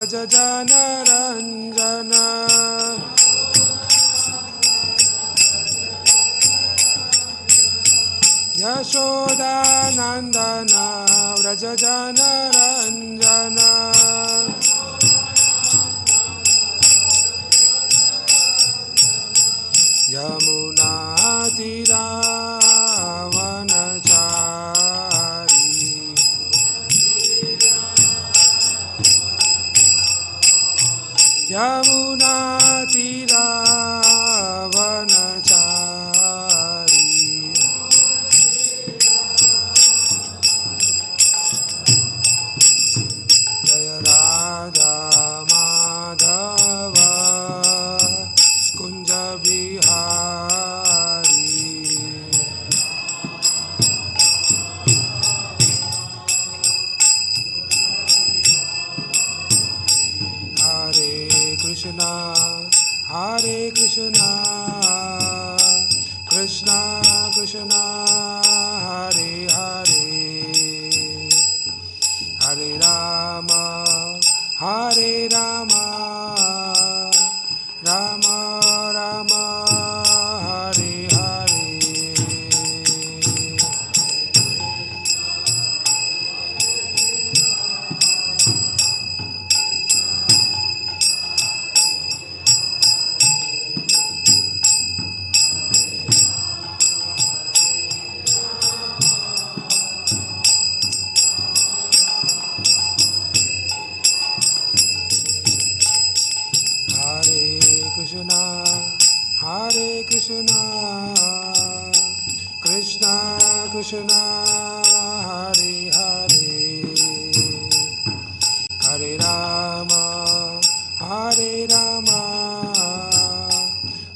Jana Yashoda Nandana Vraja Jana Ranjana Yamuna Tira Vanachari Yamuna Tira Vanachari Jaya Radha Madhava Kunja Bihari Hare Krishna Hare Krishna Krishna Krishna Hare Hare Hare Rama Hare Rama Rama Rama Hare Hare Krishna Hare Krishna Krishna Krishna Hare Hare Hare Rama Hare Rama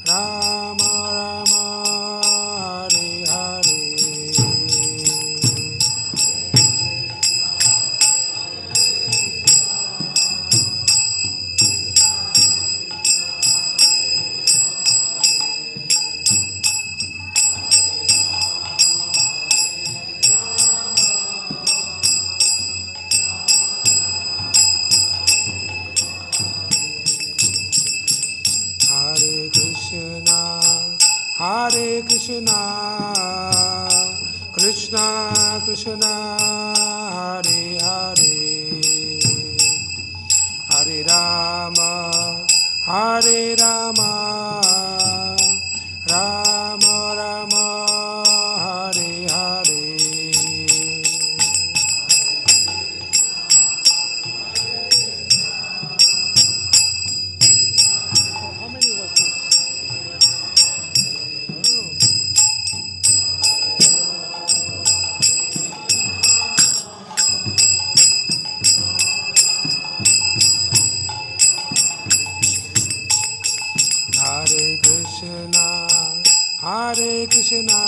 Rama Rama Hare Hare Hare Krishna Krishna Krishna Hare Hare Hare Rama Hare Rama Rama Rama Hare Hare How many was it? Hare Krishna Hare Krishna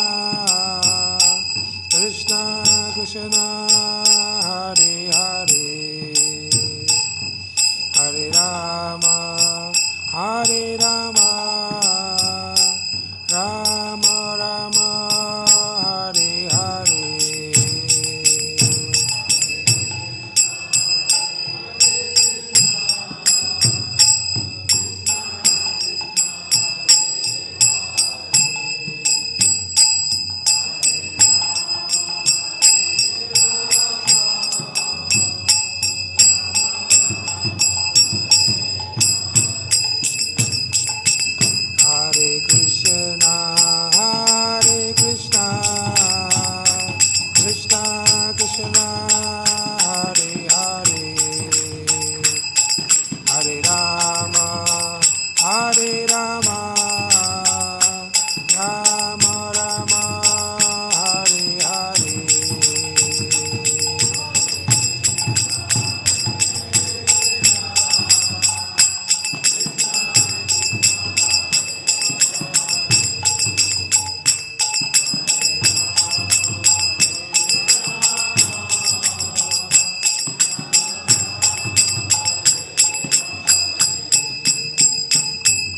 Krishna Krishna Hare Hare Hare Rama Hare Rama Rama Rama Hare Hare Hare Krishna Hare Krishna Krishna Krishna Hare Hare Hare Rama Hare Rama Rama Rama Hare Hare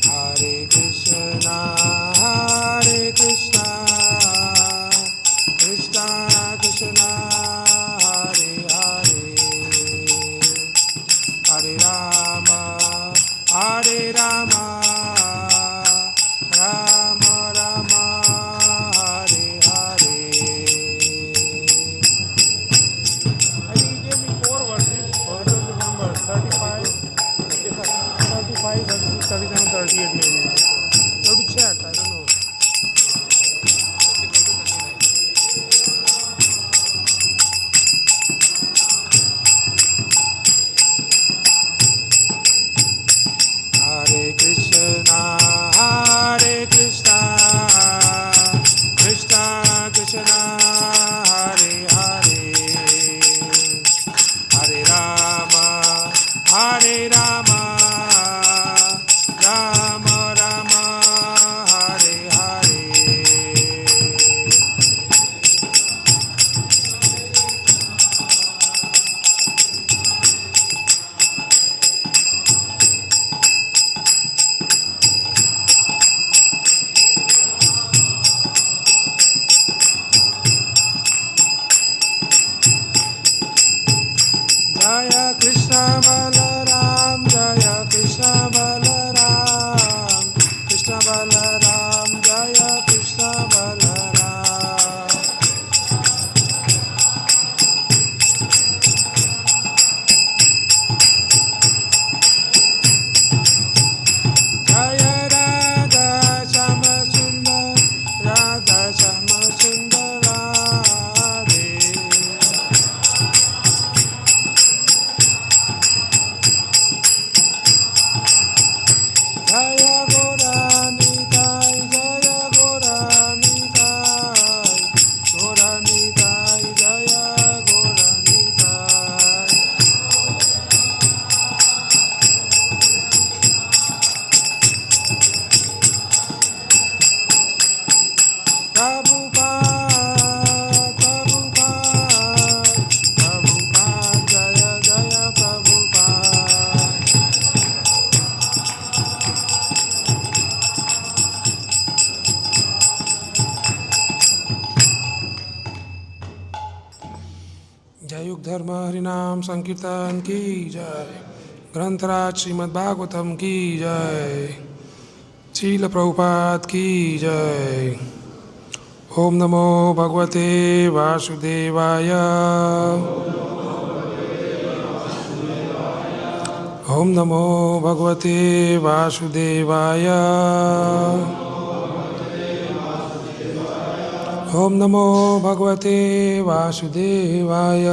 Hare Krishna Hare Krishna Krishna Krishna Hare Hare Hare Rama Krishna Krishna Hare Hare Hare Rama Rama Rama Hare Hare Jaya Krishna Balaram Jaya Krishna Balaram Krishna Balaram Jaya Krishna Balaram Jaya Radha Shama Sundar Radha Shama Sundar Radhe Jaya Goranitai, Jaya Goranitai, Goranitai, Jaya Goranitai. Prabhupada, Prabhupada, Prabhupada, Jaya Jaya Prabhupada. जय युग धर्म हरिनाम संकीर्तन की जय ग्रंथराज श्रीमद् भागवतम की जय श्रील प्रभुपाद की जय ओम नमो भगवते वासुदेवाय ओम नमो भगवते वासुदेवाय ओम नमो भगवते वासुदेवाय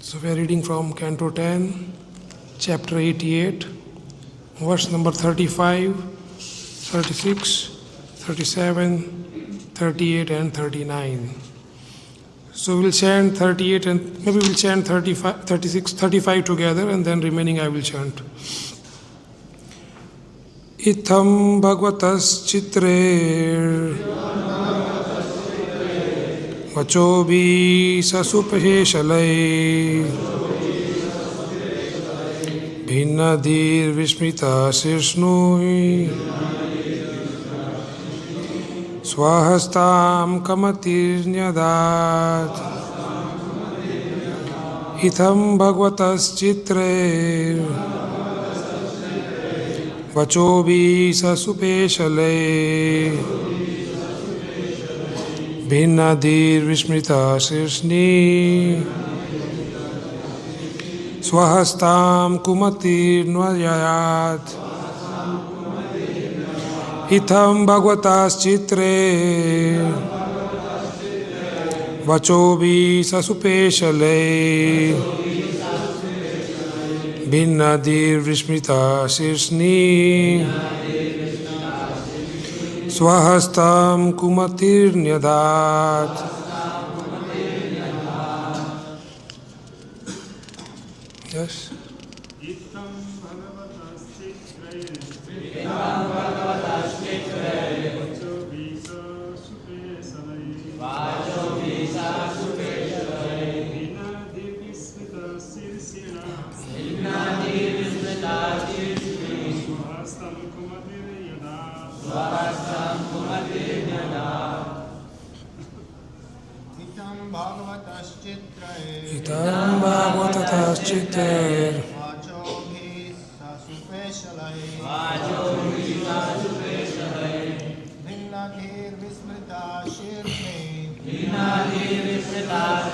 So we are reading from Canto 10, chapter 88, verse number 35, 36, 37, 38 and 39. So we'll chant 38 and maybe we'll chant 35, 36, 35 together and then remaining I will chant. Itham bhagavatas chitre vachobi sasupaheshalai bhinnadir vismita sishnui swahastam kamatirnyadat itham bhagavatas chitre vachobi sasupeshale bhinnadir vismrita sirshni swahastam kumatirnvayat itham bhagavatas chitre vachobi sasupeshale bhinnadir vismrita sirshni swahastam kumatirnyadat. Yes. Itam bhagavatas chitre bhinnadir vismrita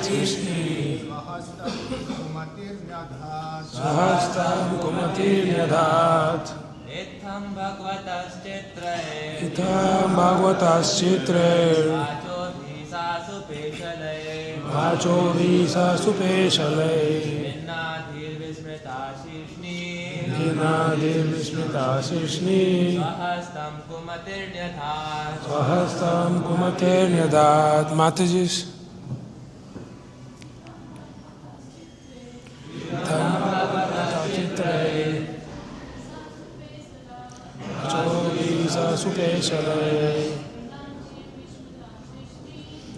shirni swahastam kumatirnyadat. Itam bhagavatas chitre vacho visa supeshale Hinadevishmita Shishni Swahastam Kumatirnyathat. Swahastam Kumatirnyadat. Matajis. Chorisa Supeshale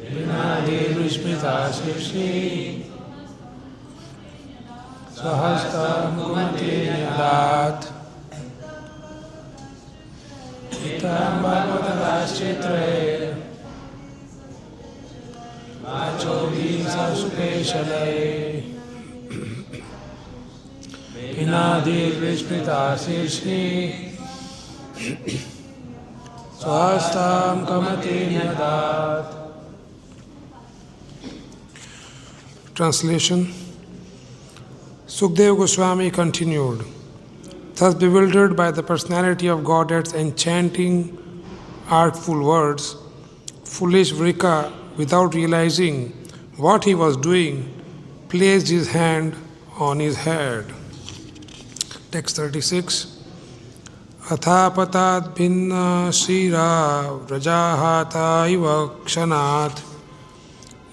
Vinadevishmita Shishni Swahastam Kumatirnyadat. Itam Bhagavataschitre Vachobisa Supeshale Vinadevishmita Shishni Swastam Kamatirnyadat. Translation. Sukadeva Goswami continued, thus bewildered by the personality of Godheads and chanting artful words, foolish Vrika, without realizing what he was doing, placed his hand on his head. Text 36. Athapatat bhinna shira vrajahata iva kshanat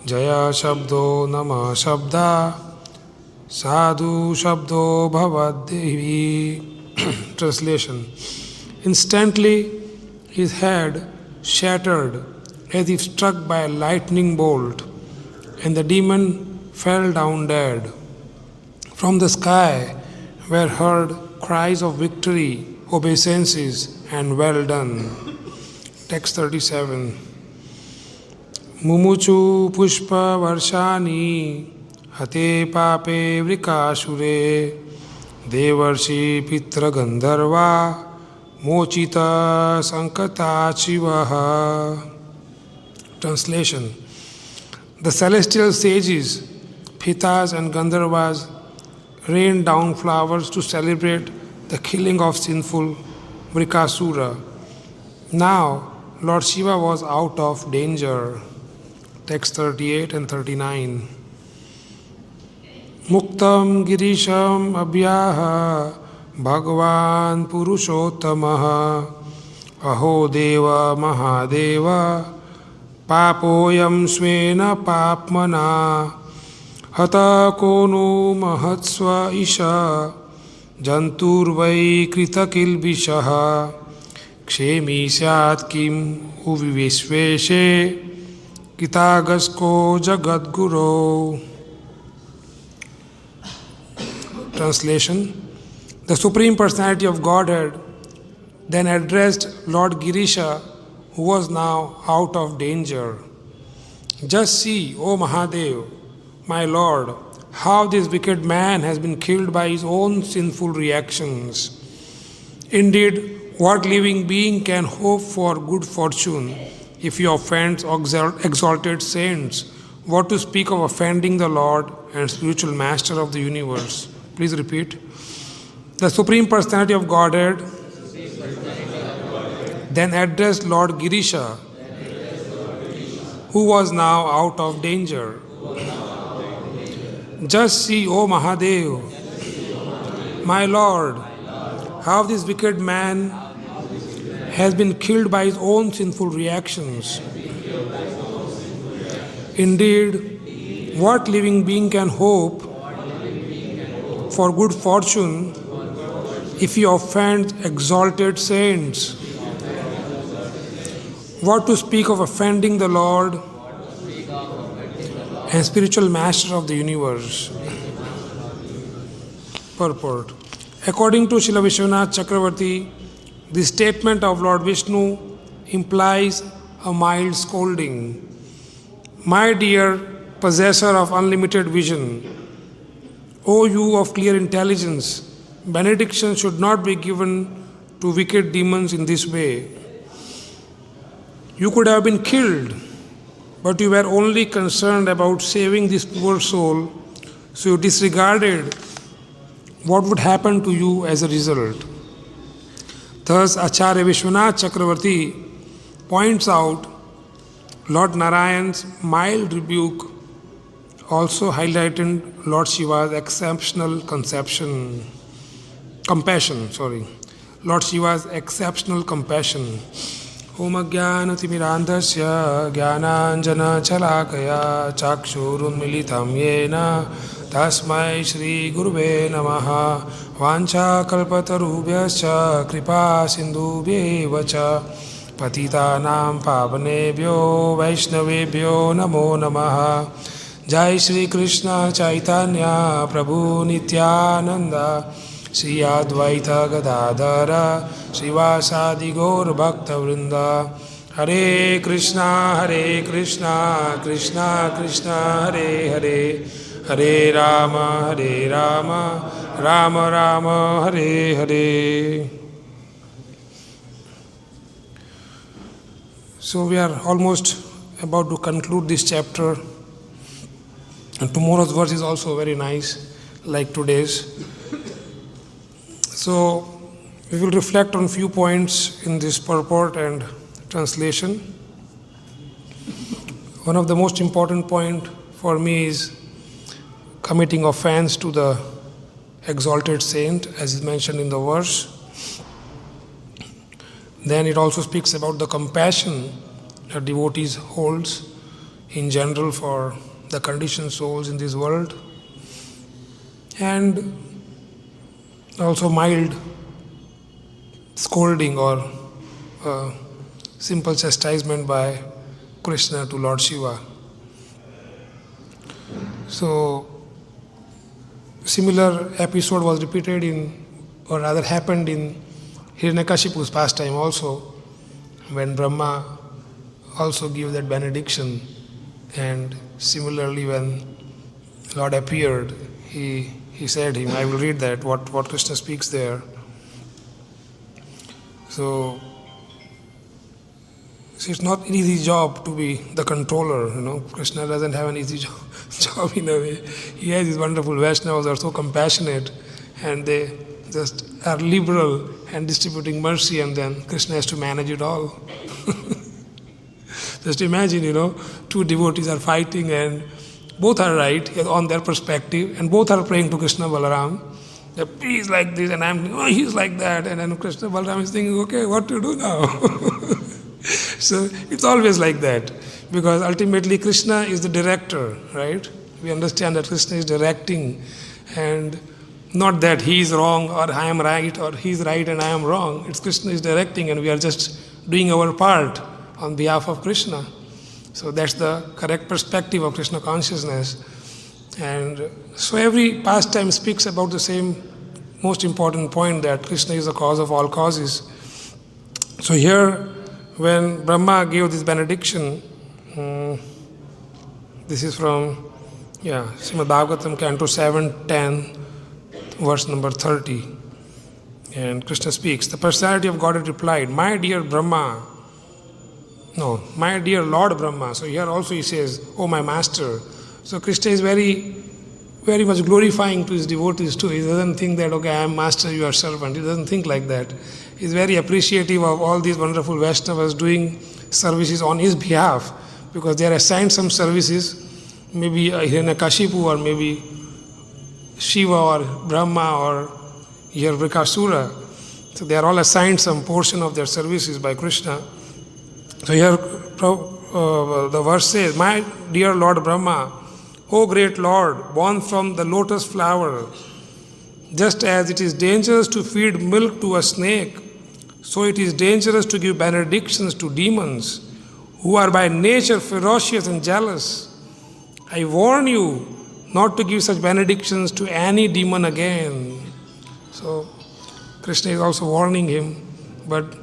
jaya shabdo nama shabda sadhu shabdo bhavaddevi. Translation. Instantly his head shattered as if struck by a lightning bolt, and the demon fell down dead. From the sky were heard cries of victory, obeisances, and well done. Text 37. Mumuchu pushpa varshani hate pape vrikashure devarshi pitra gandharva mochita sankata chivaha. Translation. The celestial sages, Pitas and Gandharvas rained down flowers to celebrate the killing of sinful Vrikasura. Now Lord Shiva was out of danger. Text 38 and 39. Muktam girisham abhyaha Bhagavan Purushottamaha Aho Deva Mahadeva Papoyam Svena Papmana Hata Kono Mahatsva Isha Janturvai Kritakilbishaha Kshemi Syat Kim Uvivishveshe Kitagasko Jagadguru. Translation. The Supreme Personality of Godhead then addressed Lord Girisha, who was now out of danger. Just see, O Mahadev, my Lord, how this wicked man has been killed by his own sinful reactions. Indeed, what living being can hope for good fortune if he offends exalted saints? What to speak of offending the Lord and spiritual master of the universe? Please repeat. The Supreme Personality of Godhead then addressed Lord Girisha, who was now out of danger. Just see, O Mahadev, my Lord, how this wicked man has been killed by his own sinful reactions. Indeed, what living being can hope for good fortune if he offends exalted saints? What to speak of offending the Lord and spiritual master of the universe? Purport. According to Srila Vishwanath Chakravarti, the statement of Lord Vishnu implies a mild scolding. My dear possessor of unlimited vision, O you of clear intelligence, benediction should not be given to wicked demons in this way. You could have been killed, but you were only concerned about saving this poor soul, so you disregarded what would happen to you as a result. Thus, Acharya Vishwanath Chakravarti points out Lord Narayan's mild rebuke also highlighted Lord Shiva's exceptional compassion, sorry. Lord Shiva's exceptional compassion. Om Jnana-timirandhasya Jnananjana-chalakaya Chakshurunmilitam Yena Tasmai Shri Guruve Namaha Vancha Kalpatarubhyascha Kripa Sindhubhyeva cha Patitanam Pavanebhyo Vaishnavebhyo Namo Namaha. Jai Shri Krishna Chaitanya Prabhu Nityananda Shri Advaita Gadadhara Srivasadi Gaur Bhakta Vrinda. Hare Krishna Krishna Krishna Hare Hare, Hare Rama Rama Rama Hare Hare. So we are almost about to conclude this chapter, and tomorrow's verse is also very nice, like today's. So we will reflect on few points in this purport and translation. One of the most important point for me is committing offense to the exalted saint, as is mentioned in the verse. Then it also speaks about the compassion that devotees holds in general for the conditioned souls in this world, and also mild scolding or simple chastisement by Krishna to Lord Shiva. So similar episode was repeated in, or rather happened in Hiranyakashipu's pastime also, when Brahma also gave that benediction, and similarly when Lord appeared, he said him, I will read that, what Krishna speaks there. So it's not an easy job to be the controller, Krishna doesn't have an easy job in a way. He has these wonderful Vaishnavas who are so compassionate, and they just are liberal and distributing mercy, and then Krishna has to manage it all. Just imagine, two devotees are fighting and both are right on their perspective, and both are praying to Krishna Balaram. He's like this and he's like that, and then Krishna Balaram is thinking, okay, what to do now? So it's always like that, because ultimately Krishna is the director, right? We understand that Krishna is directing, and not that he is wrong or I am right, or he is right and I am wrong. It's Krishna is directing, and we are just doing our part on behalf of Krishna. So that's the correct perspective of Krishna consciousness. And so every pastime speaks about the same most important point, that Krishna is the cause of all causes. So here, when Brahma gave this benediction, this is from Srimad Bhagavatam, Canto 7, 10, verse number 30. And Krishna speaks, the personality of Godhead replied, my dear Lord Brahma. So here also he says, oh my master. So Krishna is very, very much glorifying to his devotees too. He doesn't think that, okay, I am master, you are servant. He doesn't think like that. He's very appreciative of all these wonderful Vaishnavas doing services on his behalf, because they are assigned some services, maybe Hiranyakashipu or maybe Shiva or Brahma or here Vrikasura. So they are all assigned some portion of their services by Krishna. So here the verse says, my dear Lord Brahma, O great Lord, born from the lotus flower, just as it is dangerous to feed milk to a snake, so it is dangerous to give benedictions to demons, who are by nature ferocious and jealous. I warn you not to give such benedictions to any demon again. So Krishna is also warning him, but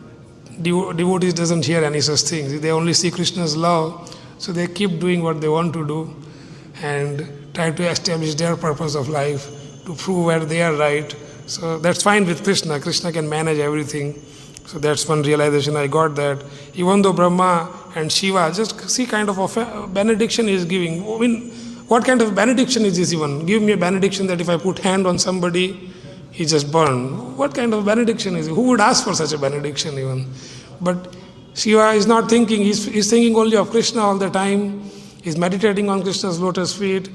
devotees doesn't hear any such things. They only see Krishna's love, so they keep doing what they want to do and try to establish their purpose of life, to prove where they are right. So that's fine with Krishna. Krishna can manage everything. So that's one realization I got, that even though Brahma and Shiva, just see kind of a benediction he is giving. I mean, what kind of benediction is this even? Give me a benediction that if I put hand on somebody, he just burned. What kind of benediction is it? Who would ask for such a benediction even? But Shiva is not thinking, he's thinking only of Krishna all the time. He's meditating on Krishna's lotus feet.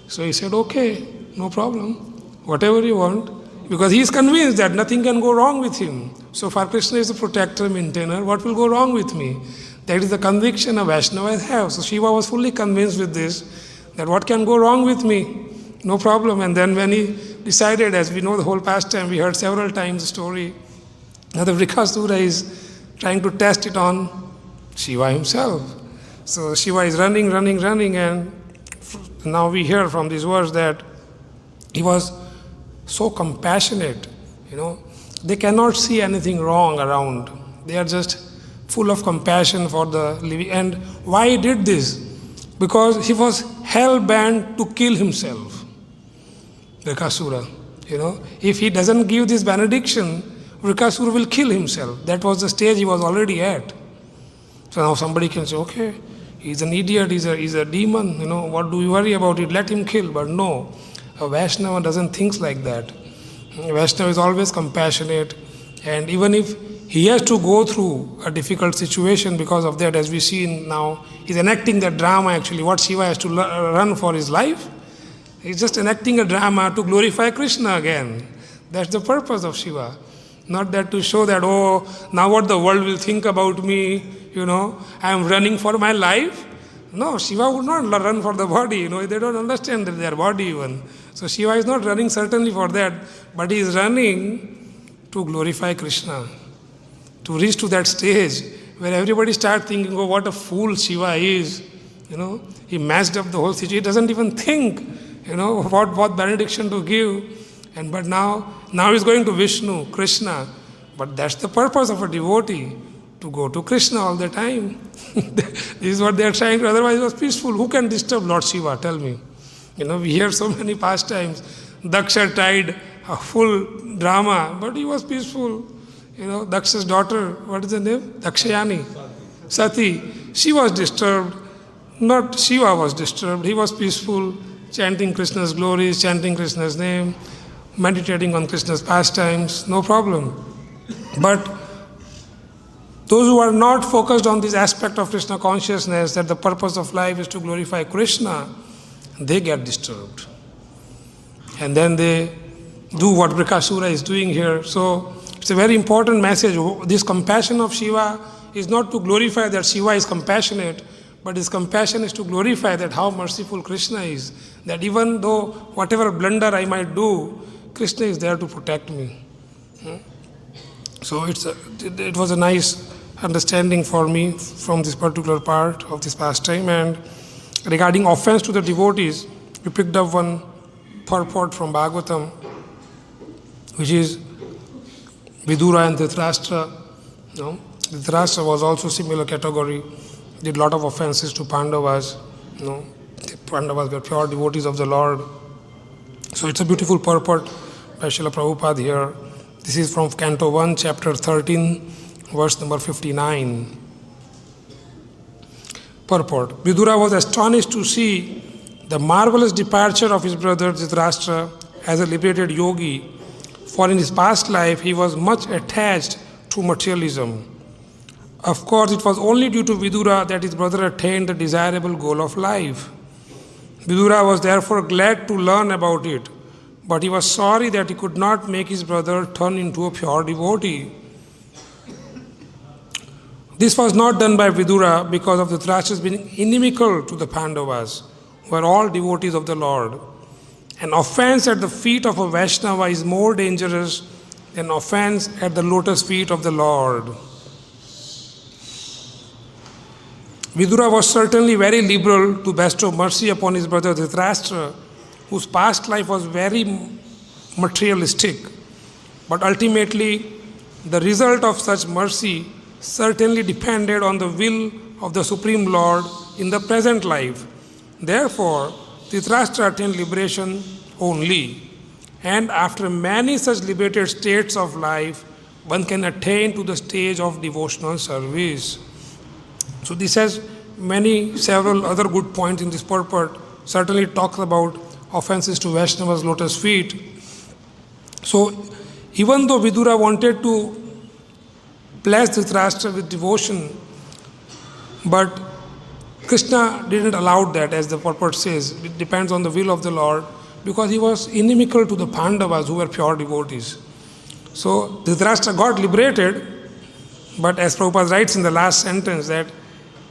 So he said, okay, no problem. Whatever you want, because he is convinced that nothing can go wrong with him. So far Krishna is the protector, maintainer, what will go wrong with me? That is the conviction a Vaishnava have. So Shiva was fully convinced with this, that what can go wrong with me? No problem. And then when he decided, as we know the whole pastime, we heard several times the story, that the Vrikasura is trying to test it on Shiva himself. So Shiva is running, and now we hear from this verse that he was so compassionate, They cannot see anything wrong around. They are just full of compassion for the living. And why he did this? Because he was hell-bent to kill himself, Vrikasura. If he doesn't give this benediction, Vrikasura will kill himself. That was the stage he was already at. So now somebody can say, okay, he's an idiot, he's a demon, what do we worry about it, let him kill. But no, a Vaishnava doesn't think like that. A Vaishnava is always compassionate, and even if he has to go through a difficult situation because of that, as we see now, he's enacting that drama actually, what Shiva has to run for his life. He's just enacting a drama to glorify Krishna again. That's the purpose of Shiva. Not that to show that, oh, now what the world will think about me, I am running for my life. No, Shiva would not run for the body, they don't understand that their body even. So Shiva is not running certainly for that, but he is running to glorify Krishna, to reach to that stage where everybody starts thinking, oh, what a fool Shiva is. He messed up the whole situation. He doesn't even think, what benediction to give. But now he's going to Vishnu, Krishna. But that's the purpose of a devotee, to go to Krishna all the time. This is what they are trying to, otherwise it was peaceful. Who can disturb Lord Shiva? Tell me. We hear so many pastimes. Daksha tried a full drama, but he was peaceful. Daksha's daughter, what is the name? Dakshayani. Sati. She was disturbed. Not Shiva was disturbed. He was peaceful, chanting Krishna's glories, chanting Krishna's name, meditating on Krishna's pastimes, no problem. But those who are not focused on this aspect of Krishna consciousness, that the purpose of life is to glorify Krishna, they get disturbed. And then they do what Vrikasura is doing here. So it's a very important message. This compassion of Shiva is not to glorify that Shiva is compassionate, but his compassion is to glorify that how merciful Krishna is. That even though whatever blunder I might do, Krishna is there to protect me. So it was a nice understanding for me from this particular part of this pastime. And regarding offense to the devotees, we picked up one purport from Bhagavatam, which is Vidura and Dhritarashtra. Dhritarashtra was also similar category, did lot of offenses to Pandavas. The Pandavas were pure devotees of the Lord. So it's a beautiful purport by Srila Prabhupada here. This is from Canto 1, Chapter 13, verse number 59. Purport. Vidura was astonished to see the marvelous departure of his brother Dhritarashtra as a liberated yogi, for in his past life he was much attached to materialism. Of course, it was only due to Vidura that his brother attained the desirable goal of life. Vidura was therefore glad to learn about it, but he was sorry that he could not make his brother turn into a pure devotee. This was not done by Vidura because of the Dhritarashtra's being inimical to the Pandavas, who are all devotees of the Lord. An offense at the feet of a Vaishnava is more dangerous than offense at the lotus feet of the Lord. Vidura was certainly very liberal to bestow mercy upon his brother Dhritarashtra, whose past life was very materialistic. But ultimately, the result of such mercy certainly depended on the will of the Supreme Lord in the present life. Therefore, Dhritarashtra attained liberation only. And after many such liberated states of life, one can attain to the stage of devotional service. So this has several other good points in this purport. Certainly it talks about offenses to Vaishnava's lotus feet. So even though Vidura wanted to bless Dhritarashtra with devotion, but Krishna didn't allow that, as the purport says. It depends on the will of the Lord. because he was inimical to the Pandavas who were pure devotees. So Dhritarashtra got liberated, but as Prabhupada writes in the last sentence that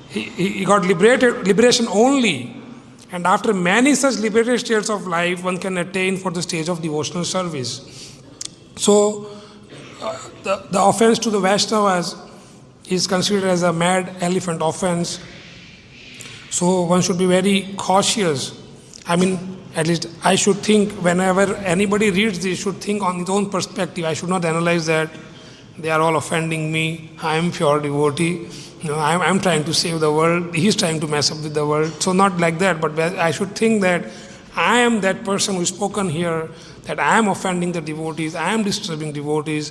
he got liberation only, and after many such liberated states of life, one can attain for the stage of devotional service. So the offense to the Vaishnavas is considered as a mad elephant offense. So one should be very cautious. I mean, at least I should think whenever anybody reads this, should think on his own perspective. I should not analyze that they are all offending me. I am pure devotee. I'm trying to save the world. He's trying to mess up with the world. So not like that, but I should think that I am that person who is spoken here, that I am offending the devotees, I am disturbing devotees,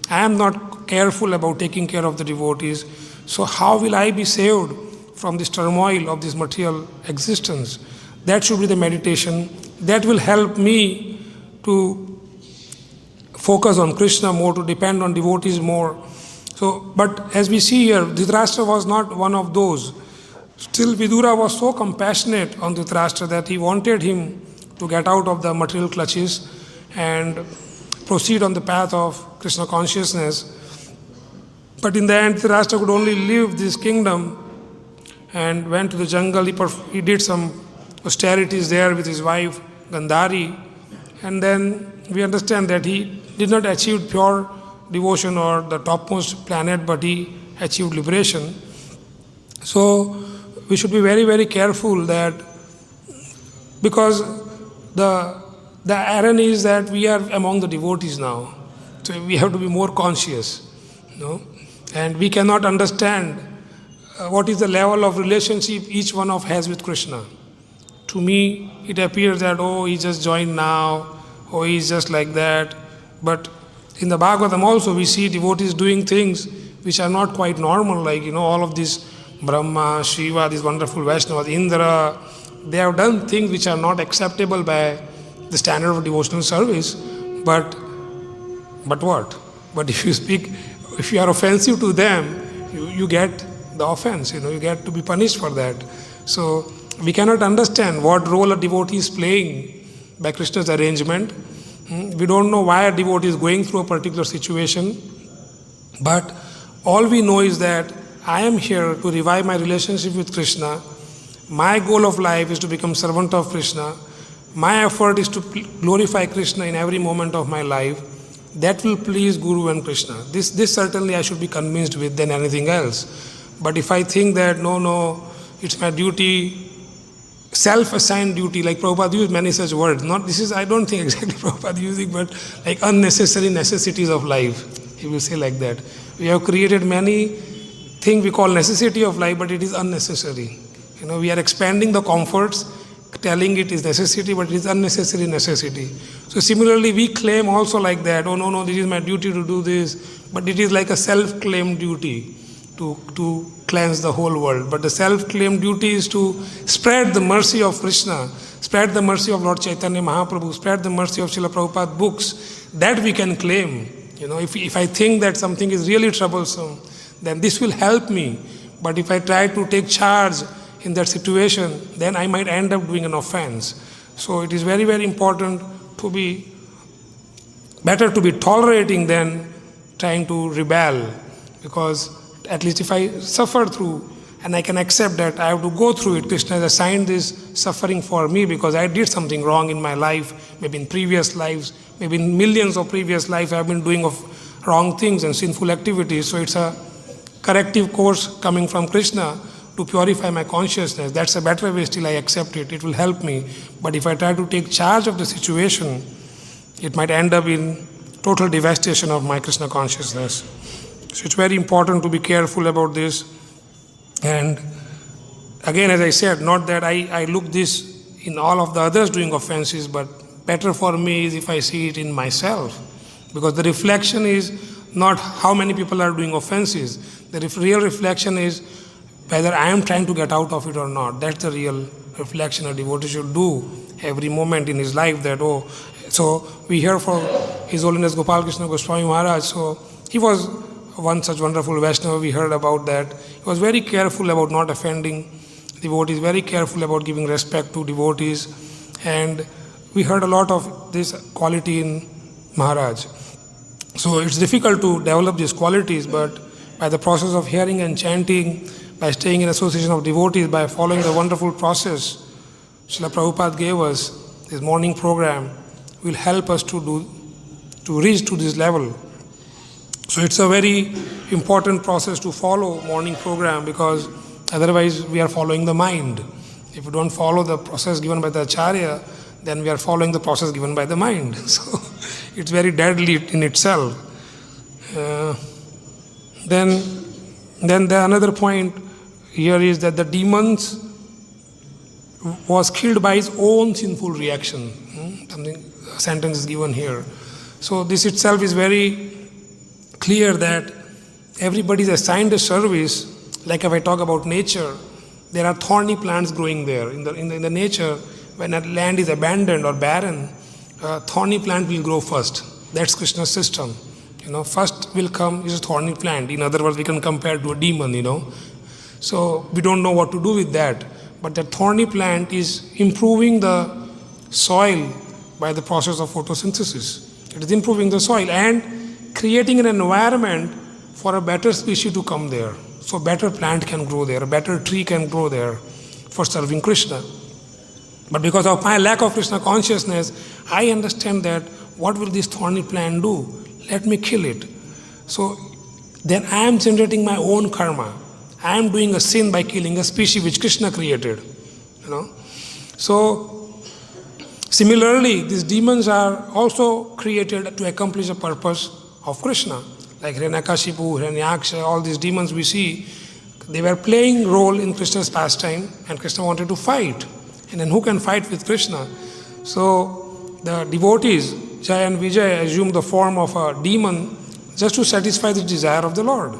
I am not careful about taking care of the devotees. So how will I be saved from this turmoil of this material existence? That should be the meditation. That will help me to focus on Krishna more, to depend on devotees more. So, but as we see here, Dhritarashtra was not one of those. Still, Vidura was so compassionate on Dhritarashtra that he wanted him to get out of the material clutches and proceed on the path of Krishna consciousness. But in the end, Dhritarashtra could only leave this kingdom and went to the jungle. He did some austerities there with his wife Gandhari, and then we understand that he did not achieve pure devotion or the topmost planet, but he achieved liberation. So we should be very, very careful that, because the irony is that we are among the devotees now, so we have to be more conscious, and we cannot understand what is the level of relationship each one of has with Krishna. To me, it appears that, he just joined now, he's just like that. But in the Bhagavatam also, we see devotees doing things which are not quite normal, like, all of these Brahma, Shiva, these wonderful Vaishnavas, Indra, they have done things which are not acceptable by the standard of devotional service. But what? But if you are offensive to them, you get the offense, you get to be punished for that. So we cannot understand what role a devotee is playing by Krishna's arrangement. We don't know why a devotee is going through a particular situation, but all we know is that I am here to revive my relationship with Krishna. My goal of life is to become servant of Krishna. My effort is to glorify Krishna in every moment of my life. That will please Guru and Krishna. This certainly I should be convinced with than anything else. But if I think that no, it's my duty, self-assigned duty, like Prabhupada used many such words. I don't think exactly Prabhupada using, but like unnecessary necessities of life. He will say like that. We have created many things we call necessity of life, but it is unnecessary. We are expanding the comforts, telling it is necessity, but it is unnecessary necessity. So similarly, we claim also like that, no, this is my duty to do this, but it is like a self-claimed duty to cleanse the whole world. But the self-claimed duty is to spread the mercy of Krishna, spread the mercy of Lord Chaitanya Mahaprabhu, spread the mercy of Srila Prabhupada books. That we can claim. If I think that something is really troublesome, then this will help me. But if I try to take charge in that situation, then I might end up doing an offense. So it is very, very important better to be tolerating than trying to rebel, because at least if I suffer through and I can accept that I have to go through it, Krishna has assigned this suffering for me because I did something wrong in my life, maybe in previous lives, maybe in millions of previous lives I have been doing of wrong things and sinful activities. So it's a corrective course coming from Krishna to purify my consciousness. That's a better way, still I accept it. It will help me. But if I try to take charge of the situation, it might end up in total devastation of my Krishna consciousness. So it's very important to be careful about this. And again, as I said, not that I look this in all of the others doing offenses, but better for me is if I see it in myself. Because the reflection is not how many people are doing offenses. The real reflection is whether I am trying to get out of it or not. That's the real reflection a devotee should do every moment in his life. So we hear from His Holiness Gopal Krishna Goswami Maharaj. So he was one such wonderful Vaishnava. We heard about that. He was very careful about not offending devotees, very careful about giving respect to devotees. And we heard a lot of this quality in Maharaj. So it's difficult to develop these qualities, but by the process of hearing and chanting, by staying in association of devotees, by following the wonderful process Srila Prabhupada gave us, this morning program will help us to reach to this level. So it's a very important process to follow morning program, because otherwise we are following the mind. If we don't follow the process given by the Acharya, then we are following the process given by the mind. So it's very deadly in itself. Then the another point here is that the demons was killed by his own sinful reaction. A sentence is given here. So this itself is very clear that everybody is assigned a service. Like if I talk about nature, there are thorny plants growing there. In the nature, when a land is abandoned or barren, a thorny plant will grow first. That's Krishna's system. First will come is a thorny plant. In other words, we can compare to a demon, So we don't know what to do with that. But that thorny plant is improving the soil by the process of photosynthesis. It is improving the soil and creating an environment for a better species to come there. So better plant can grow there, a better tree can grow there for serving Krishna. But because of my lack of Krishna consciousness, I understand that what will this thorny plant do? Let me kill it. So then I am generating my own karma. I am doing a sin by killing a species which Krishna created. So similarly, these demons are also created to accomplish a purpose of Krishna. Like Hiranyakashipu, Hiranyaksha, all these demons we see, they were playing role in Krishna's pastime, and Krishna wanted to fight. And then who can fight with Krishna? So the devotees, Jaya and Vijay, assume the form of a demon just to satisfy the desire of the Lord.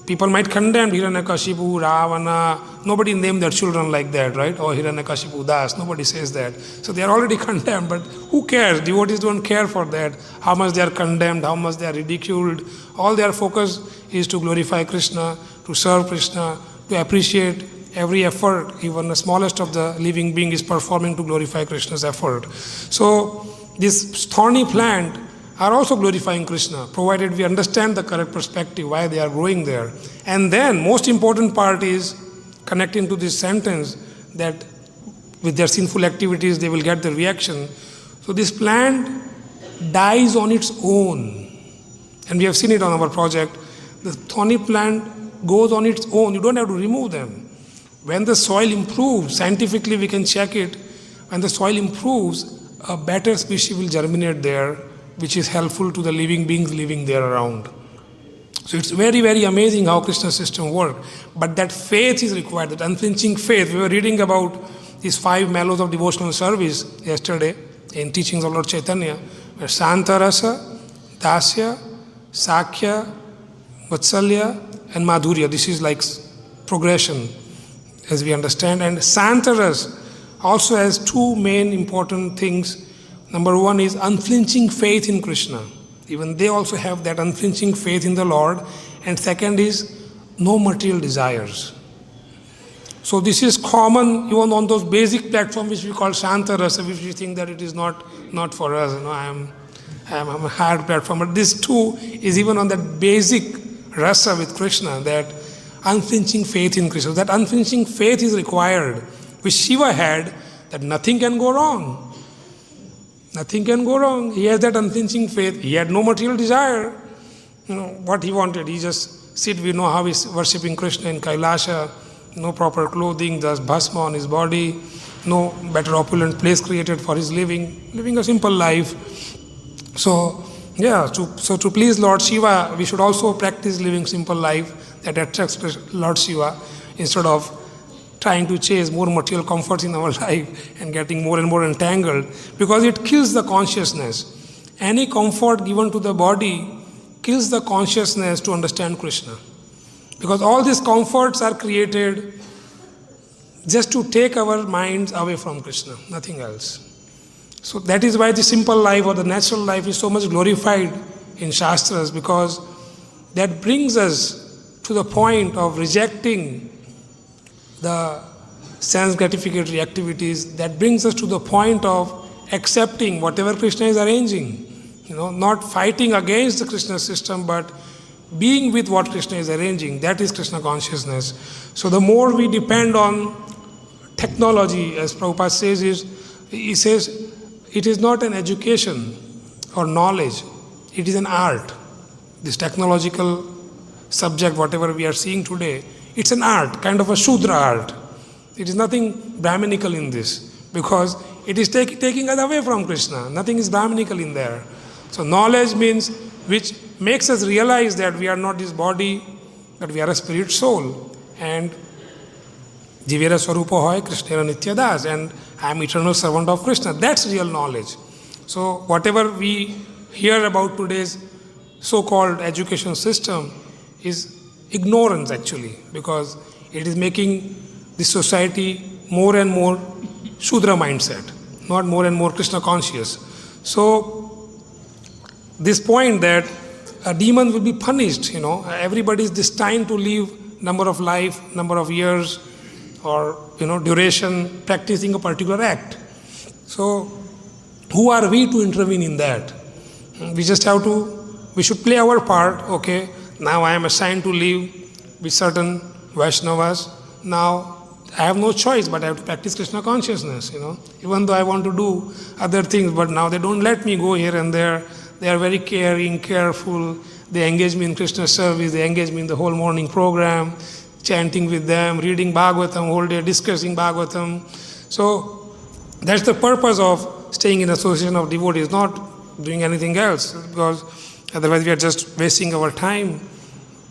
People might condemn Hiranyakashipu, Ravana. Nobody named their children like that, right? Or Hiranyakashipu Das. Nobody says that. So they are already condemned, but who cares? Devotees don't care for that. How much they are condemned, how much they are ridiculed. All their focus is to glorify Krishna, to serve Krishna, to appreciate every effort, even the smallest of the living being is performing to glorify Krishna's effort. So this thorny plant are also glorifying Krishna, provided we understand the correct perspective, why they are growing there. And then, most important part is connecting to this sentence that with their sinful activities, they will get the reaction. So this plant dies on its own. And we have seen it on our project. The thorny plant goes on its own. You don't have to remove them. When the soil improves, scientifically we can check it, when the soil improves, a better species will germinate there, which is helpful to the living beings living there around. So it's very, very amazing how Krishna's system works. But that faith is required, that unflinching faith. We were reading about these 5 mellows of devotional service yesterday in teachings of Lord Chaitanya, where Santarasa, Dasya, Sakhya, Vatsalya, and Madhurya. This is like progression, as we understand. And Santaras also has 2 main important things. Number 1 is unflinching faith in Krishna. Even they also have that unflinching faith in the Lord. And second is no material desires. So this is common even on those basic platforms which we call Shanta Rasa, which we think that it is not for us. I am a hard platform. But this too is even on that basic rasa with Krishna, that unflinching faith in Krishna. That unflinching faith is required, which Shiva had, that nothing can go wrong. Nothing can go wrong. He has that unflinching faith. He had no material desire. What he wanted, he just sit. We know how he's worshipping Krishna in Kailasha. No proper clothing, just bhasma on his body. No better opulent place created for his living a simple life. So, to please Lord Shiva, we should also practice living simple life that attracts Lord Shiva, instead of trying to chase more material comforts in our life and getting more and more entangled, because it kills the consciousness. Any comfort given to the body kills the consciousness to understand Krishna. Because all these comforts are created just to take our minds away from Krishna, nothing else. So that is why the simple life or the natural life is so much glorified in Shastras, because that brings us to the point of rejecting the sense gratificatory activities. That brings us to the point of accepting whatever Krishna is arranging. Not fighting against the Krishna system, but being with what Krishna is arranging. That is Krishna consciousness. So the more we depend on technology, as Prabhupada says, he says it is not an education or knowledge, it is an art. This technological subject, whatever we are seeing today, it's an art, kind of a Shudra art. It is nothing Brahminical in this, because it is taking us away from Krishna. Nothing is Brahminical in there. So knowledge means, which makes us realize that we are not this body, but we are a spirit soul. And Jivera Swarupa Hoy, Krishna Nitya Das, and I am eternal servant of Krishna. That's real knowledge. So whatever we hear about today's so-called education system is ignorance actually, because it is making this society more and more Shudra mindset, not more and more Krishna conscious. So this point that a demon will be punished, everybody is destined to live number of life, number of years, or duration practicing a particular act. So who are we to intervene in that? We just have to, we should play our part. Okay, now I am assigned to live with certain Vaishnavas. Now I have no choice, but I have to practice Krishna consciousness, even though I want to do other things, but now they don't let me go here and there. They are very caring, careful. They engage me in Krishna service. They engage me in the whole morning program, chanting with them, reading Bhagavatam whole day, discussing Bhagavatam. So that's the purpose of staying in association of devotees, not doing anything else, because otherwise we are just wasting our time.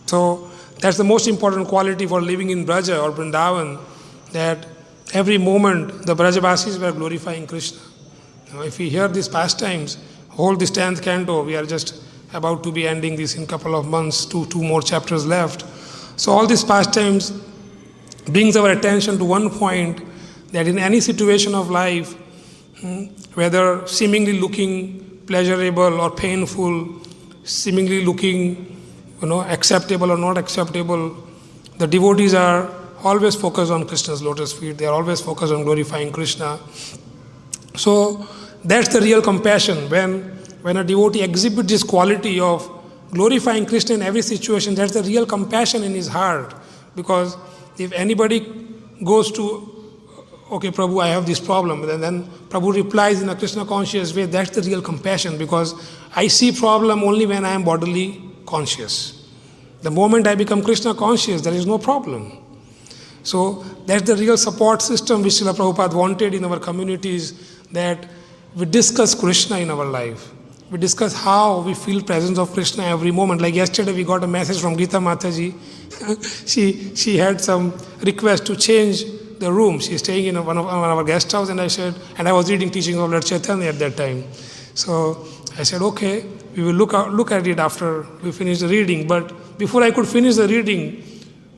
So that's the most important quality for living in Braja or Vrindavan, that every moment the Brajavasis were glorifying Krishna. If we hear these pastimes, whole this 10th canto, we are just about to be ending this in a couple of months, two more chapters left. So all these pastimes brings our attention to one point, that in any situation of life, whether seemingly looking pleasurable or painful, seemingly looking acceptable or not acceptable, the devotees are always focused on Krishna's lotus feet. They are always focused on glorifying Krishna. So that's the real compassion. When a devotee exhibits this quality of glorifying Krishna in every situation, that's the real compassion in his heart. Because if anybody goes to, okay, Prabhu, I have this problem, and then Prabhu replies in a Krishna conscious way, that's the real compassion, because I see problem only when I am bodily conscious. The moment I become Krishna conscious, there is no problem. So that's the real support system which Srila Prabhupada wanted in our communities, that we discuss Krishna in our life. We discuss how we feel presence of Krishna every moment. Like yesterday we got a message from Gita Mataji. she had some request to change the room. She's staying in one of our guest house, and I was reading teachings of Lord Chaitanya at that time. So I said, okay, we will look at it after we finish the reading. But before I could finish the reading,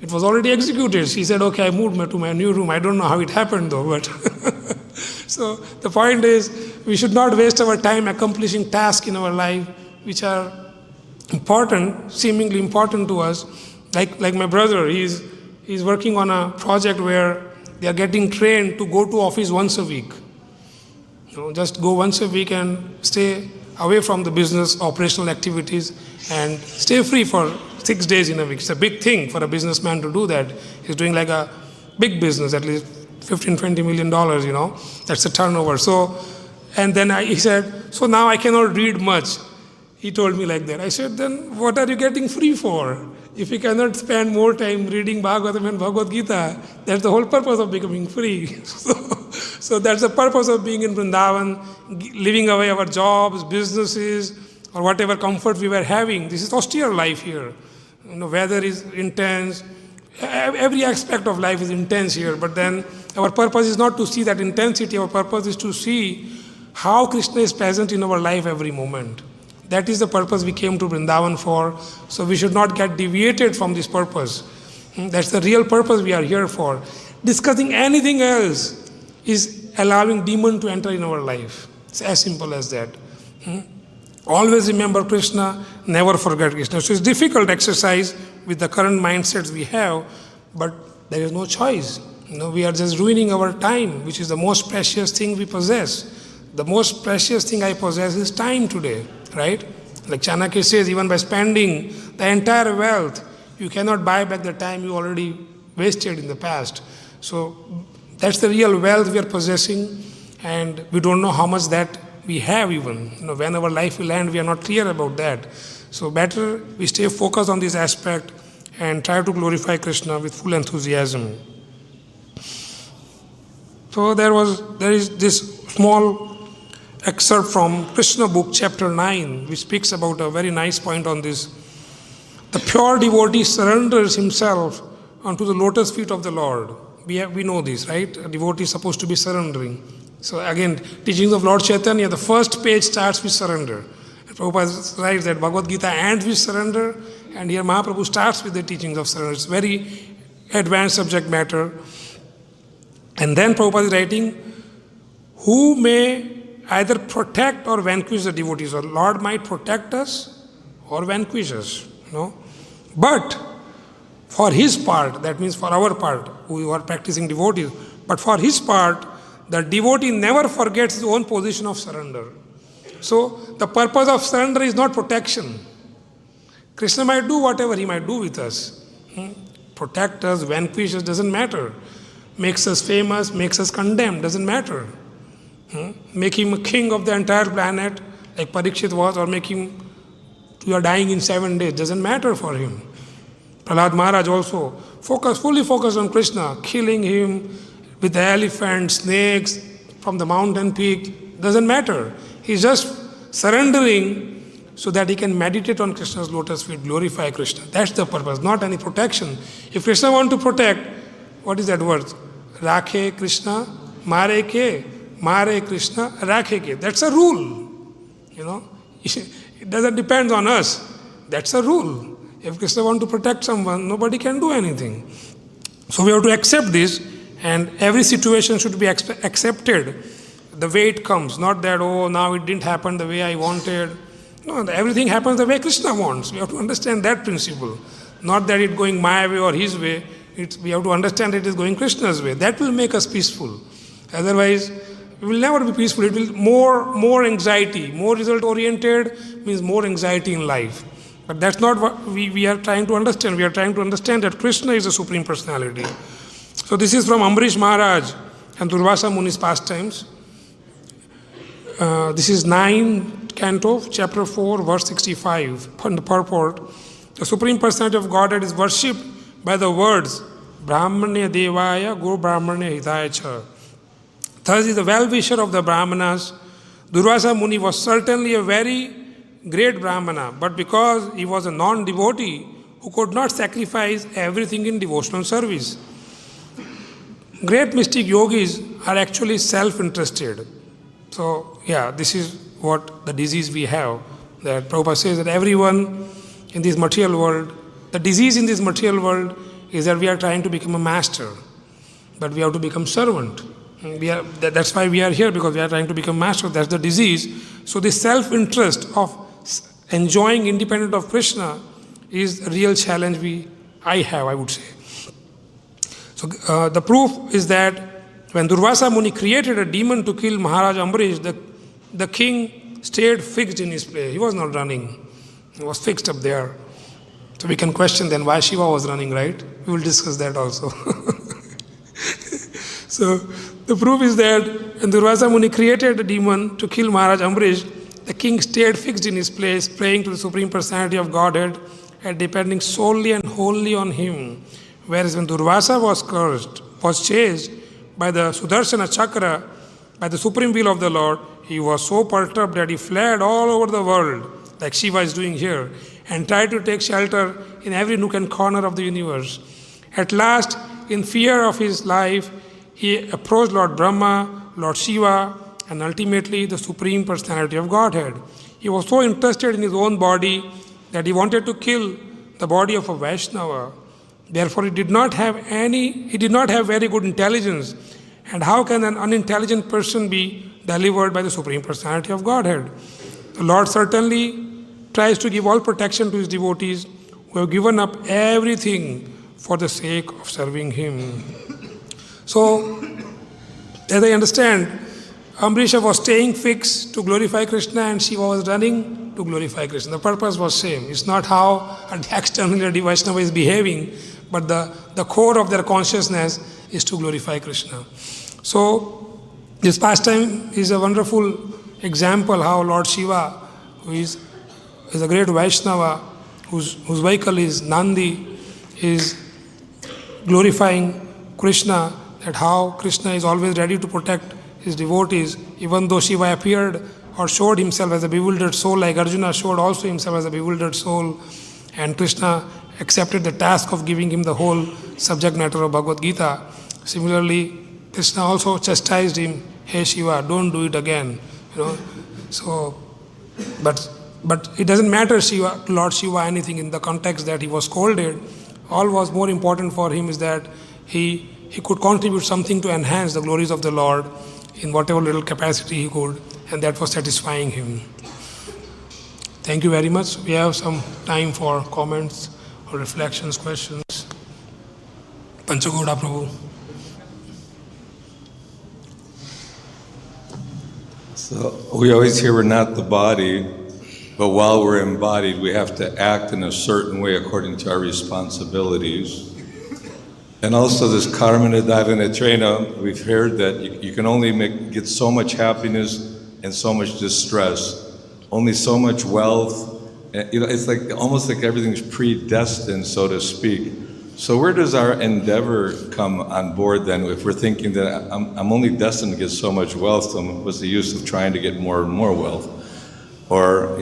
it was already executed. She said, okay, I moved to my new room. I don't know how it happened though, but so the point is, we should not waste our time accomplishing tasks in our life which are important, seemingly important to us. Like my brother, he's working on a project where they are getting trained to go to office once a week. Just go once a week and stay away from the business operational activities and stay free for 6 days in a week. It's a big thing for a businessman to do that. He's doing like a big business, at least $15-20 million, that's the turnover. So, and then he said, so now I cannot read much. He told me like that. I said, then what are you getting free for? If you cannot spend more time reading Bhagavatam and Bhagavad Gita, that's the whole purpose of becoming free. So that's the purpose of being in Vrindavan, living away our jobs, businesses, or whatever comfort we were having. This is austere life here. Weather is intense. Every aspect of life is intense here, but then our purpose is not to see that intensity. Our purpose is to see how Krishna is present in our life every moment. That is the purpose we came to Vrindavan for. So we should not get deviated from this purpose. That's the real purpose we are here for. Discussing anything else is allowing demon to enter in our life. It's as simple as that. Always remember Krishna, never forget Krishna. So it's difficult exercise with the current mindsets we have, but there is no choice. We are just ruining our time, which is the most precious thing we possess. the most precious thing I possess is time today, right? Like Chanakya says, even by spending the entire wealth, you cannot buy back the time you already wasted in the past. So that's the real wealth we are possessing, and we don't know how much that we have even. When our life will end, we are not clear about that. So better we stay focused on this aspect and try to glorify Krishna with full enthusiasm. So there is this small excerpt from Krishna book, chapter 9, which speaks about a very nice point on this. The pure devotee surrenders himself unto the lotus feet of the Lord. We know this, right? A devotee is supposed to be surrendering. So again, teachings of Lord Chaitanya, the first page starts with surrender. Prabhupada writes that Bhagavad Gita ends with surrender, and here Mahaprabhu starts with the teachings of surrender. It's very advanced subject matter. And then Prabhupada is writing, who may either protect or vanquish the devotees. Or Lord might protect us or vanquish us. But for his part, that means for our part, who are practicing devotees, but for his part, the devotee never forgets his own position of surrender. So the purpose of surrender is not protection. Krishna might do whatever he might do with us. Protect us, vanquish us, doesn't matter. Makes us famous, makes us condemned, doesn't matter. Make him a king of the entire planet, like Parikshit was, or make him, you are dying in 7 days, doesn't matter for him. Prahlad Maharaj also fully focused on Krishna, killing him with the elephants, snakes, from the mountain peak, doesn't matter. He's just surrendering so that he can meditate on Krishna's lotus feet, glorify Krishna. That's the purpose, not any protection. If Krishna wants to protect, what is that word? Rakhe Krishna, Mare ke. Mare Krishna, Rakhe ke. That's a rule. It doesn't depend on us. That's a rule. If Krishna wants to protect someone, nobody can do anything. So we have to accept this, and every situation should be accepted the way it comes. Not that, now it didn't happen the way I wanted. No, everything happens the way Krishna wants. We have to understand that principle. Not that it's going my way or his way. We have to understand it is going Krishna's way. That will make us peaceful. Otherwise, we will never be peaceful. It will more anxiety. More result-oriented means more anxiety in life. But that's not what we are trying to understand. We are trying to understand that Krishna is the Supreme Personality. So this is from Ambrish Maharaj and Durvasa Muni's pastimes. This is 9th canto, chapter 4, verse 65. From the purport, the Supreme Personality of Godhead is worshipped by the words Brahmanya Devaya Go Brahmanya Hidaya Cha. Thus is the well-wisher of the Brahmanas. Durvasa Muni was certainly a very great Brahmana, but because he was a non-devotee who could not sacrifice everything in devotional service. Great mystic yogis are actually self-interested. So, this is what the disease we have. That Prabhupada says that everyone in this material world, the disease in this material world is that we are trying to become a master, but we have to become servant. That's why we are here, because we are trying to become master. That's the disease. So this self-interest of enjoying independent of Krishna is a real challenge I would say. So the proof is that when Durvasa Muni created a demon to kill Maharaj Ambrish, the king stayed fixed in his place. He was not running. He was fixed up there. So we can question then why Shiva was running, right? We will discuss that also. So the proof is that when Durvasa Muni created a demon to kill Maharaj Ambrish, the king stayed fixed in his place, praying to the Supreme Personality of Godhead and depending solely and wholly on him. Whereas when Durvasa was chased by the Sudarshana Chakra, by the supreme will of the Lord, he was so perturbed that he fled all over the world, like Shiva is doing here, and tried to take shelter in every nook and corner of the universe. At last, in fear of his life, he approached Lord Brahma, Lord Shiva, and ultimately the Supreme Personality of Godhead. He was so interested in his own body that he wanted to kill the body of a Vaishnava. Therefore, he did not have very good intelligence. And how can an unintelligent person be delivered by the Supreme Personality of Godhead? The Lord certainly tries to give all protection to his devotees who have given up everything for the sake of serving him. So, as I understand, Amrisha was staying fixed to glorify Krishna and Shiva was running to glorify Krishna. The purpose was same. It's not how an external Vaishnava is behaving, but the core of their consciousness is to glorify Krishna. So this pastime is a wonderful example how Lord Shiva, who is a great Vaishnava, whose vehicle is Nandi, is glorifying Krishna, that how Krishna is always ready to protect his devotees, even though Shiva appeared or showed himself as a bewildered soul, like Arjuna showed also himself as a bewildered soul, and Krishna accepted the task of giving him the whole subject matter of Bhagavad Gita. Similarly, Krishna also chastised him, "Hey Shiva, don't do it again." So, but it doesn't matter to Lord Shiva anything in the context that he was scolded. All was more important for him is that he could contribute something to enhance the glories of the Lord in whatever little capacity he could, and that was satisfying him. Thank you very much. We have some time for comments or reflections, questions. Panchagoda Prabhu. So we always hear we're not the body, but while we're embodied, we have to act in a certain way according to our responsibilities. And also this karma nidavana trena, we've heard that you can only get so much happiness and so much distress, only so much wealth. It's like almost like everything's predestined, so to speak. So where does our endeavor come on board then? If we're thinking that I'm only destined to get so much wealth, then what's the use of trying to get more and more wealth? Or,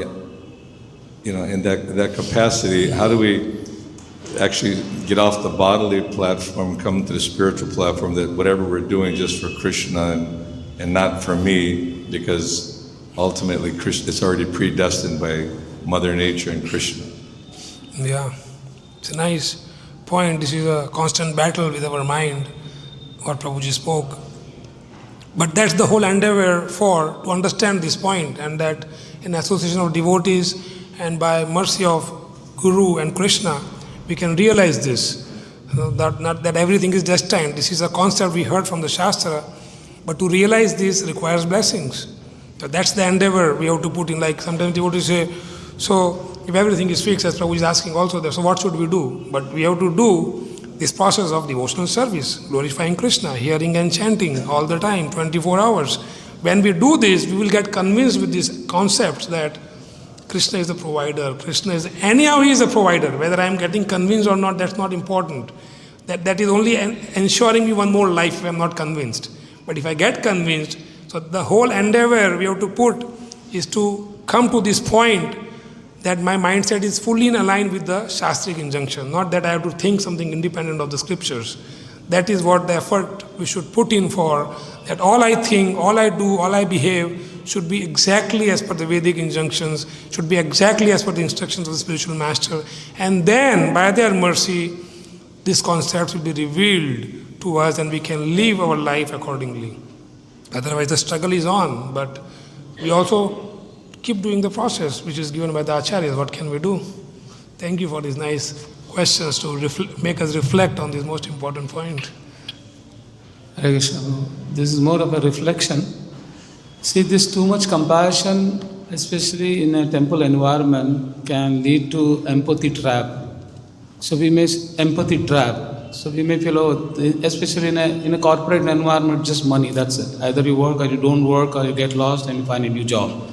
in that capacity, how do we actually get off the bodily platform, come to the spiritual platform, that whatever we're doing just for Krishna and not for me, because ultimately it's already predestined by Mother Nature and Krishna. Yeah, it's a nice point. This is a constant battle with our mind, what Prabhuji spoke. But that's the whole endeavor to understand this point, and that in association of devotees and by mercy of Guru and Krishna, we can realize this, that everything is destined. This is a concept we heard from the Shastra, but to realize this requires blessings. So that's the endeavor we have to put in. Like sometimes devotees say, so if everything is fixed, as Prabhu is asking also there, so what should we do? But we have to do this process of devotional service, glorifying Krishna, hearing and chanting all the time, 24 hours. When we do this, we will get convinced with these concepts that Krishna is the provider, anyhow he is a provider. Whether I am getting convinced or not, that's not important. That is only ensuring me one more life if I am not convinced. But if I get convinced, so the whole endeavor we have to put is to come to this point that my mindset is fully in line with the Shastric injunction, not that I have to think something independent of the scriptures. That is what the effort we should put in for, that all I think, all I do, all I behave should be exactly as per the Vedic injunctions, should be exactly as per the instructions of the spiritual master. And then, by their mercy, these concepts will be revealed to us and we can live our life accordingly. Otherwise, the struggle is on, but we also keep doing the process which is given by the acharyas. What can we do? Thank you for these nice questions to make us reflect on this most important point. Hare Krishna. This is more of a reflection. See, this too much compassion, especially in a temple environment, can lead to empathy trap. So we may empathy trap. So we may feel, especially in a corporate environment, just money, that's it. Either you work or you don't work, or you get lost and you find a new job.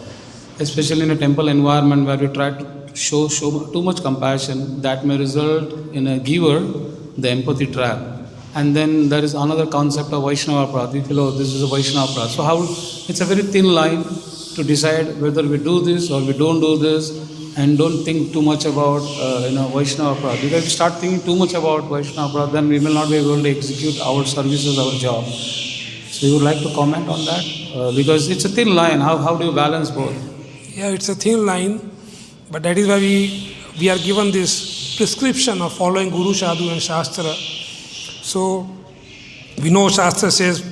Especially in a temple environment where we try to show too much compassion, that may result in a giver, the empathy trap. And then there is another concept of Vaishnava Aparadha. We feel, this is a Vaishnava Aparadha. So it's a very thin line to decide whether we do this or we don't do this, and don't think too much about Vaishnava Aparadha. Because if we start thinking too much about Vaishnava Aparadha, then we will not be able to execute our services, our job. So you would like to comment on that? Because it's a thin line. How do you balance both? Yeah, it's a thin line, but that is why we are given this prescription of following Guru, Sadhu and Shastra. So, we know Shastra says,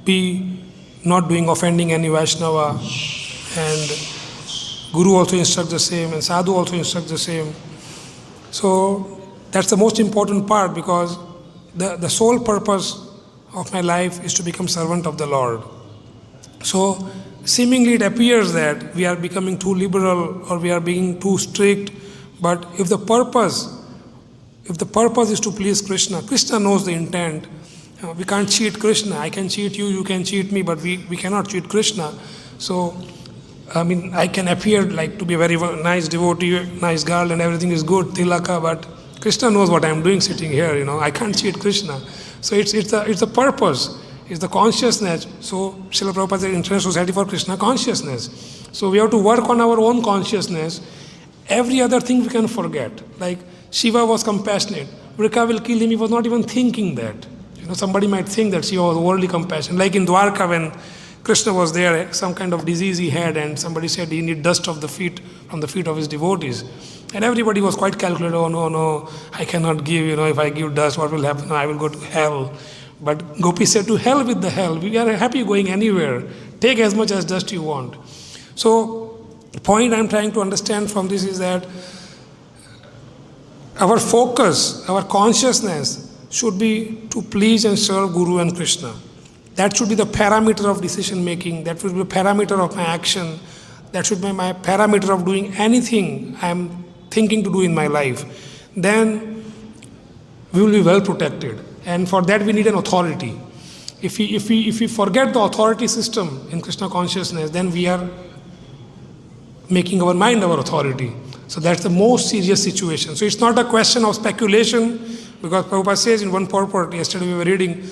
be not doing offending any Vaishnava, and Guru also instructs the same, and Sadhu also instructs the same. So, that's the most important part, because the sole purpose of my life is to become servant of the Lord. So seemingly it appears that we are becoming too liberal or we are being too strict, but if the purpose is to please Krishna, Krishna knows the intent. We can't cheat Krishna. I can cheat you, you can cheat me, but we cannot cheat Krishna. So, I can appear like to be a very nice devotee, nice girl, and everything is good, tilaka, but Krishna knows what I'm doing sitting here, I can't cheat Krishna. So it's the purpose, it's the consciousness. So Srila Prabhupada said International Society for Krishna Consciousness. So we have to work on our own consciousness. Every other thing we can forget. Like Shiva was compassionate. Vrika will kill him, he was not even thinking that. Somebody might think that Shiva was overly compassionate. Like in Dwarka when Krishna was there, some kind of disease he had, and somebody said he need dust of the feet from the feet of his devotees. And everybody was quite calculated, oh no, I cannot give, if I give dust, what will happen? I will go to hell. But Gopi said, to hell with the hell. We are happy going anywhere. Take as much as dust you want. So the point I'm trying to understand from this is that our focus, our consciousness should be to please and serve Guru and Krishna. That should be the parameter of decision making. That should be the parameter of my action. That should be my parameter of doing anything I'm thinking to do in my life. Then we will be well protected. And for that we need an authority. If we forget the authority system in Krishna consciousness, then we are making our mind our authority. So that's the most serious situation. So it's not a question of speculation, because Prabhupada says in one purport, yesterday we were reading,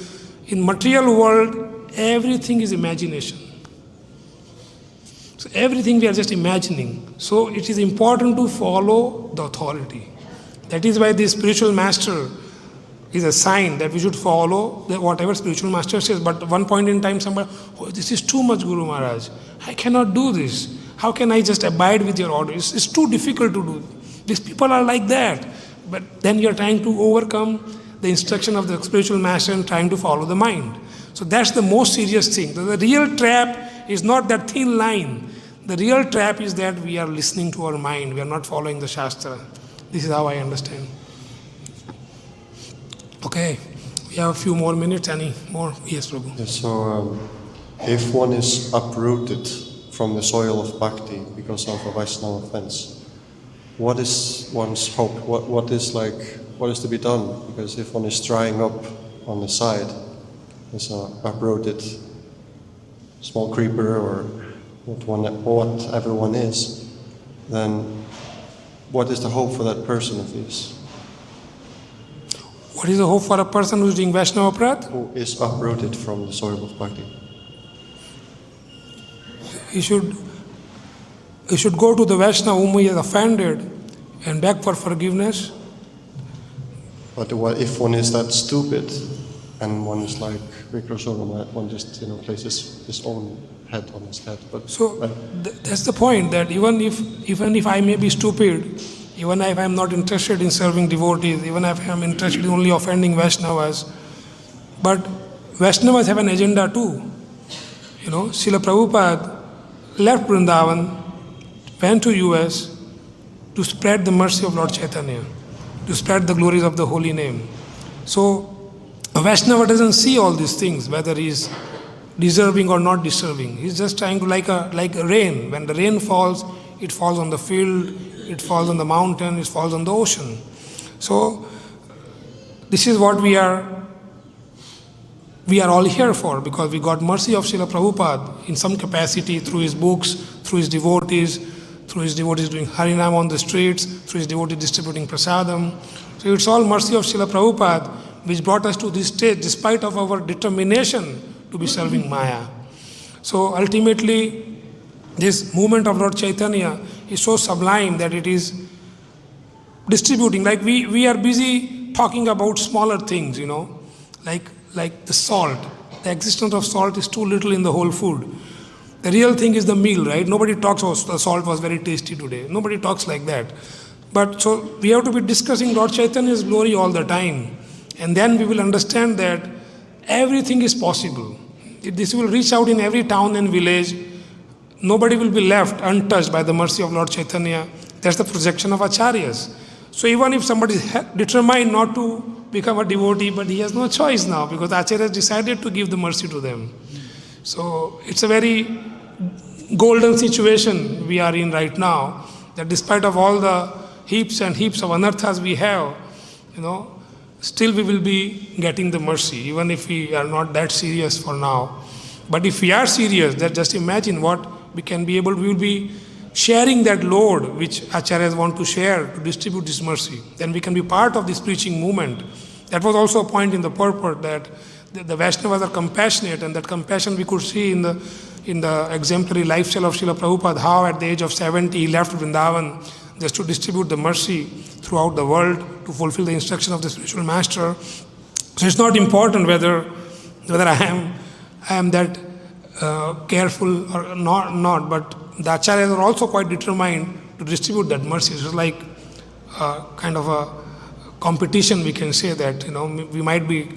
in material world, everything is imagination. So everything we are just imagining. So it is important to follow the authority. That is why the spiritual master is a sign that we should follow whatever spiritual master says. But at one point in time, somebody, this is too much, Guru Maharaj. I cannot do this. How can I just abide with your orders? It's too difficult to do. These people are like that. But then you're trying to overcome the instruction of the spiritual master and trying to follow the mind. So that's the most serious thing. The real trap is not that thin line. The real trap is that we are listening to our mind. We are not following the Shastra. This is how I understand. Okay, we have a few more minutes. Any more? Yes, Prabhu. Yes, so if one is uprooted from the soil of bhakti because of a Vaishnava offense, what is one's hope? What is to be done? Because if one is drying up on the side as an uprooted small creeper or whatever one is, then what is the hope for that person if he's... What is the hope for a person who is doing Vaishnava Aparadh? Who is uprooted from the soil of bhakti? He should go to the Vaishnava whom he has offended and beg for forgiveness. But what if one is that stupid and one is like Vikrasura, one just places his own head on his head? But so that's the point, that even if I may be stupid, even if I am not interested in serving devotees, even if I am interested in only offending Vaishnavas, but Vaishnavas have an agenda too. Srila Prabhupada left Vrindavan, went to US to spread the mercy of Lord Chaitanya, to spread the glories of the holy name. So a Vaishnava doesn't see all these things, whether he is deserving or not deserving. He's just trying to, like a rain. When the rain falls, it falls on the field, it falls on the mountain, it falls on the ocean. So this is what we are all here for, because we got mercy of Srila Prabhupada in some capacity through his books, through his devotees doing Harinam on the streets, through his devotees distributing prasadam. So it's all mercy of Srila Prabhupada which brought us to this stage despite of our determination to be serving Maya. So ultimately, this movement of Lord Chaitanya is so sublime that it is distributing. Like we are busy talking about smaller things, like the salt. The existence of salt is too little in the whole food. The real thing is the meal, right? Nobody talks, the salt was very tasty today. Nobody talks like that. But so we have to be discussing Lord Chaitanya's glory all the time. And then we will understand that everything is possible. This will reach out in every town and village. Nobody will be left untouched by the mercy of Lord Chaitanya. That's the projection of acharyas. So even if somebody is determined not to become a devotee, but he has no choice now, because acharyas decided to give the mercy to them. So it's a very golden situation we are in right now, that despite of all the heaps and heaps of anarthas we have, still we will be getting the mercy, even if we are not that serious for now. But if we are serious, then just imagine what we can be able, we will be sharing that load which acharyas want to share to distribute this mercy. Then we can be part of this preaching movement. That was also a point in the purport, that the Vaishnavas are compassionate, and that compassion we could see in the exemplary lifestyle of Srila Prabhupada, how at the age of 70 he left Vrindavan just to distribute the mercy throughout the world, to fulfill the instruction of the spiritual master. So it's not important whether I am that careful or not, but the acharyas are also quite determined to distribute that mercy. It's like kind of a competition, we can say that, we might be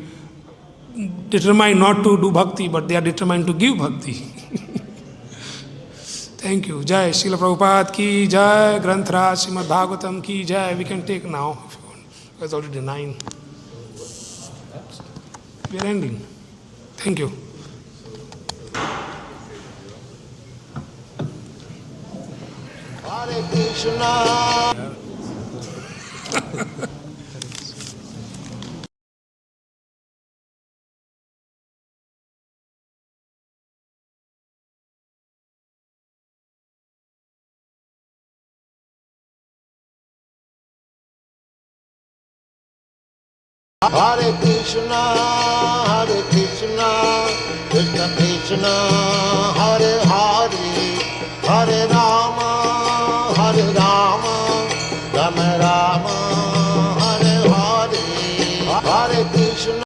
determined not to do bhakti, but they are determined to give bhakti. Thank you. Jai Srila Prabhupada ki jai, Granthra Srimad Bhagavatam ki jai. We can take now if you want. It's already 9. We are ending. Thank you. Hare Krishna. Hare Krishna, Krishna Krishna, Hare Hare, Hare Rama.